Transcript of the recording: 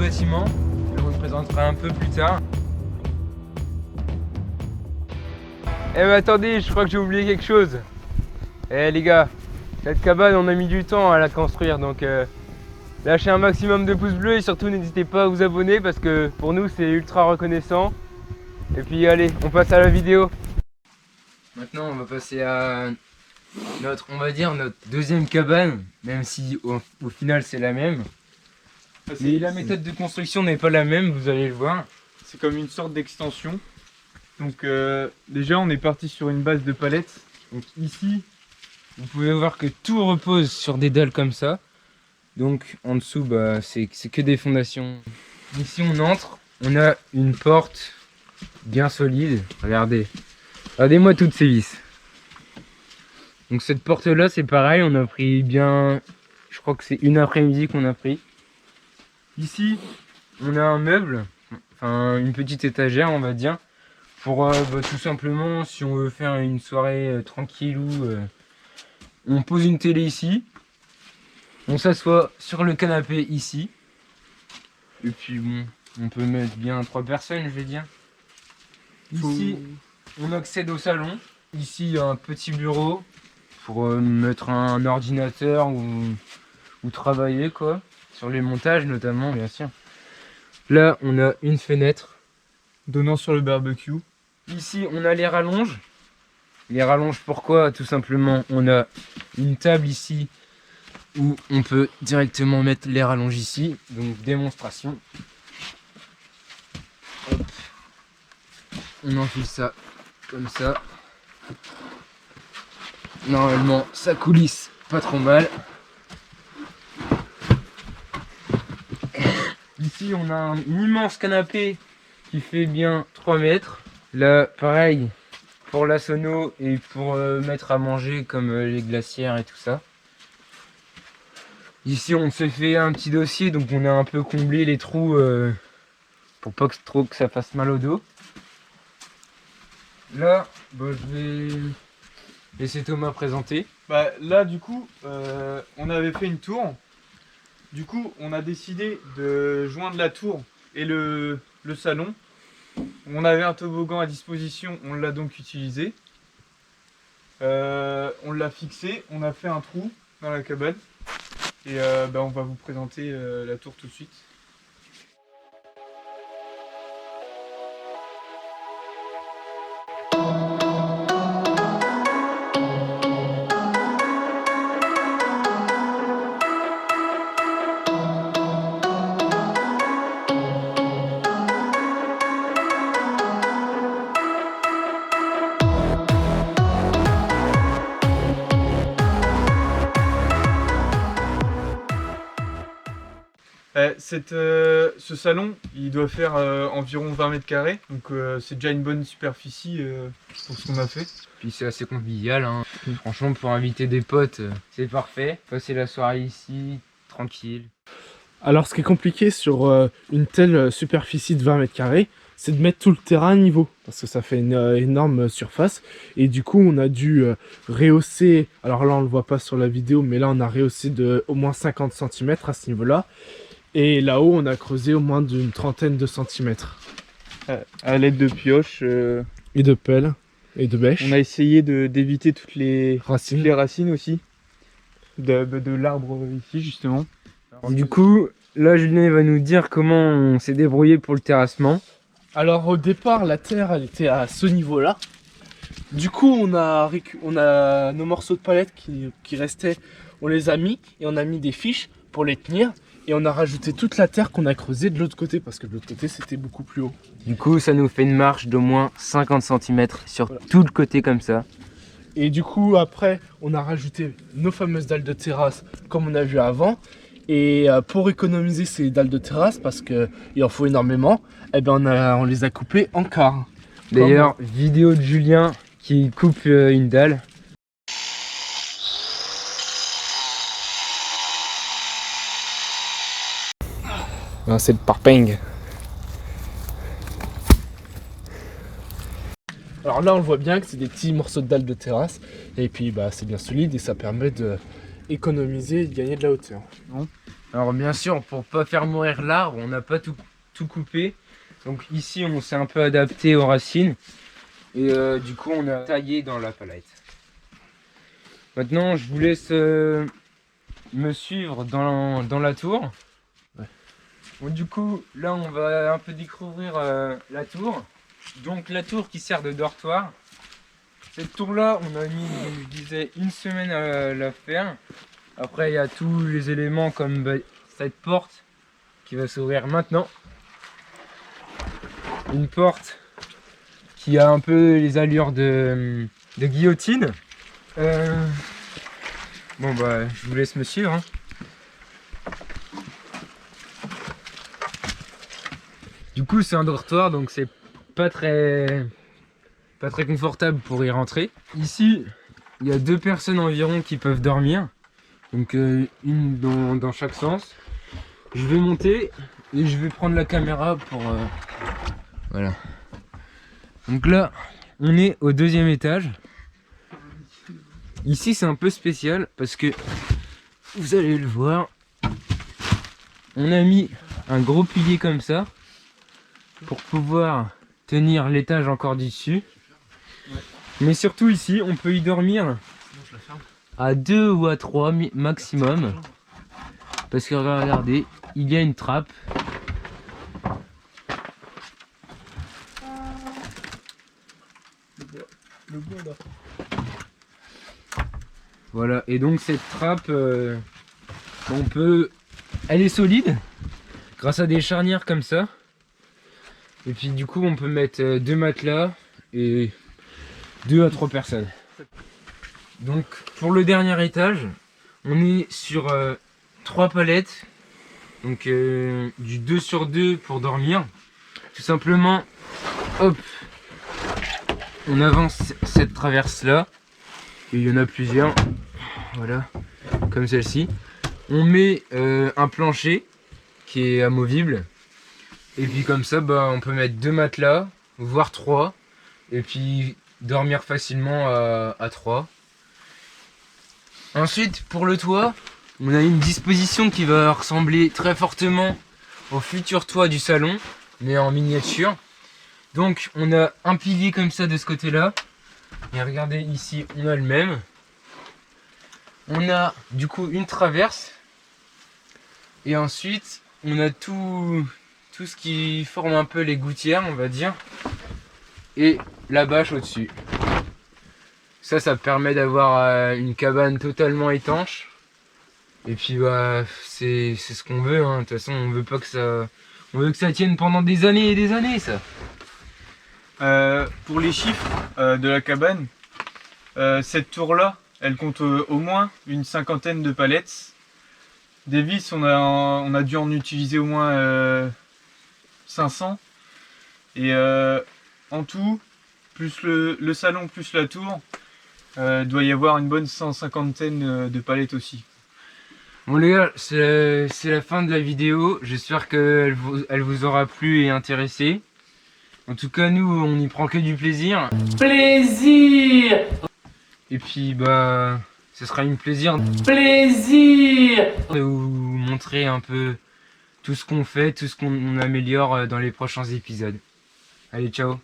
bâtiment. Je le représenterai un peu plus tard. Eh mais attendez, je crois que j'ai oublié quelque chose. Eh les gars, cette cabane on a mis du temps à la construire, donc lâchez un maximum de pouces bleus et surtout n'hésitez pas à vous abonner parce que pour nous c'est ultra reconnaissant. Et puis allez, on passe à la vidéo. Maintenant on va passer à on va dire notre deuxième cabane, même si au final c'est la même. Mais la méthode de construction n'est pas la même, vous allez le voir. C'est comme une sorte d'extension. Donc déjà on est parti sur une base de palettes. Donc ici, vous pouvez voir que tout repose sur des dalles comme ça. Donc en dessous, bah, c'est que des fondations. Ici on entre, on a une porte bien solide. Regardez, regardez-moi toutes ces vis. Donc cette porte là c'est pareil, on a pris bien, je crois que c'est une après-midi qu'on a pris. Ici on a un meuble, enfin une petite étagère on va dire. Pour tout simplement, si on veut faire une soirée tranquille ou on pose une télé ici, on s'assoit sur le canapé ici, et puis bon, on peut mettre bien 3 personnes, je vais dire. Ici, on accède au salon. Ici, il y a un petit bureau pour mettre un ordinateur ou travailler quoi, sur les montages notamment, bien sûr. Là, on a une fenêtre donnant sur le barbecue. Ici, on a les rallonges. Les rallonges, pourquoi? Tout simplement, on a une table ici où on peut directement mettre les rallonges ici. Donc, démonstration. Hop. On enfile ça comme ça. Normalement, ça coulisse pas trop mal. Ici, on a un immense canapé qui fait bien 3 mètres. Là, pareil, pour la sono et pour mettre à manger comme les glacières et tout ça. Ici, on s'est fait un petit dossier, donc on a un peu comblé les trous pour pas que ça fasse mal au dos. Là, bah, je vais laisser Thomas présenter. Bah, là, du coup, on avait fait une tour. Du coup, on a décidé de joindre la tour et le salon. On avait un toboggan à disposition, on l'a donc utilisé. On l'a fixé, on a fait un trou dans la cabane. Et bah, on va vous présenter la tour tout de suite. Ce salon, il doit faire environ 20 mètres carrés, donc c'est déjà une bonne superficie pour ce qu'on a fait. Puis c'est assez convivial, hein. Franchement pour inviter des potes, c'est parfait. Passer la soirée ici, tranquille. Alors ce qui est compliqué sur une telle superficie de 20 mètres carrés, c'est de mettre tout le terrain à niveau, parce que ça fait une énorme surface. Et du coup on a dû rehausser, alors là on le voit pas sur la vidéo, mais là on a rehaussé de au moins 50 cm à ce niveau-là. Et là-haut, on a creusé au moins d'une trentaine de centimètres. À l'aide de pioches. Et de pelles. Et de bêches. On a essayé d'éviter toutes les racines aussi. De l'arbre ici, justement. Du coup, là, Julien va nous dire comment on s'est débrouillé pour le terrassement. Alors, au départ, la terre, elle était à ce niveau-là. Du coup, on a nos morceaux de palette qui restaient. On les a mis et on a mis des fiches pour les tenir. Et on a rajouté toute la terre qu'on a creusée de l'autre côté, parce que de l'autre côté c'était beaucoup plus haut. Du coup ça nous fait une marche d'au moins 50 cm sur tout le côté comme ça. Et du coup après on a rajouté nos fameuses dalles de terrasse comme on a vu avant. Et pour économiser ces dalles de terrasse, parce qu'il en faut énormément, eh ben on les a coupées en quarts. D'ailleurs, vidéo de Julien qui coupe une dalle. C'est le parping. Alors là on le voit bien que c'est des petits morceaux de dalles de terrasse. Et puis bah, c'est bien solide et ça permet d'économiser et de gagner de la hauteur. Non. Alors bien sûr, pour pas faire mourir l'arbre, on n'a pas tout coupé. Donc ici, on s'est un peu adapté aux racines. Et du coup, on a taillé dans la palette. Maintenant, je vous laisse me suivre dans la tour. Ouais. Bon, du coup, là, on va un peu découvrir la tour. Donc la tour qui sert de dortoir. Cette tour-là, on a mis, comme je disais, une semaine à la faire. Après, il y a tous les éléments comme cette porte qui va s'ouvrir maintenant. Une porte qui a un peu les allures de guillotine. Bon bah, je vous laisse me suivre. Hein. Du coup, c'est un dortoir, donc c'est pas très confortable pour y rentrer. Ici, il y a 2 personnes environ qui peuvent dormir. Donc une dans chaque sens. Je vais monter et je vais prendre la caméra pour... voilà. Donc là, on est au 2e étage. Ici, c'est un peu spécial parce que, vous allez le voir, on a mis un gros pilier comme ça pour pouvoir tenir l'étage encore du dessus. Mais surtout ici, on peut y dormir à 2 ou à 3 maximum. Parce que regardez, il y a une trappe. Voilà, et donc cette trappe, elle est solide grâce à des charnières comme ça. Et puis du coup, on peut mettre 2 matelas et 2 à 3 personnes. Donc pour le dernier étage, on est sur 3 palettes, donc du 2 sur 2 pour dormir. Tout simplement, hop, on avance cette traverse là, il y en a plusieurs, voilà, comme celle-ci. On met un plancher qui est amovible, et puis comme ça, bah, on peut mettre 2 matelas, voire 3, et puis dormir facilement à 3. Ensuite, pour le toit, on a une disposition qui va ressembler très fortement au futur toit du salon, mais en miniature. Donc, on a un pilier comme ça de ce côté-là. Et regardez, ici, on a le même. On a du coup une traverse. Et ensuite, on a tout ce qui forme un peu les gouttières, on va dire. Et la bâche au-dessus. Ça permet d'avoir une cabane totalement étanche. Et puis bah c'est ce qu'on veut, hein. De toute façon on veut pas que ça. On veut que ça tienne pendant des années et des années, ça. Pour les chiffres de la cabane, cette tour-là, elle compte au moins une 50aine de palettes. Des vis, on a dû en utiliser au moins 500. Et en tout, plus le salon, plus la tour, doit y avoir une bonne 150aine de palettes aussi. Bon les gars, c'est la fin de la vidéo. J'espère qu'elle vous aura plu et intéressé. En tout cas, nous, on n'y prend que du plaisir. Plaisir! Et puis, bah, ce sera un plaisir de vous montrer un peu tout ce qu'on fait, tout ce qu'on améliore dans les prochains épisodes. Allez, ciao!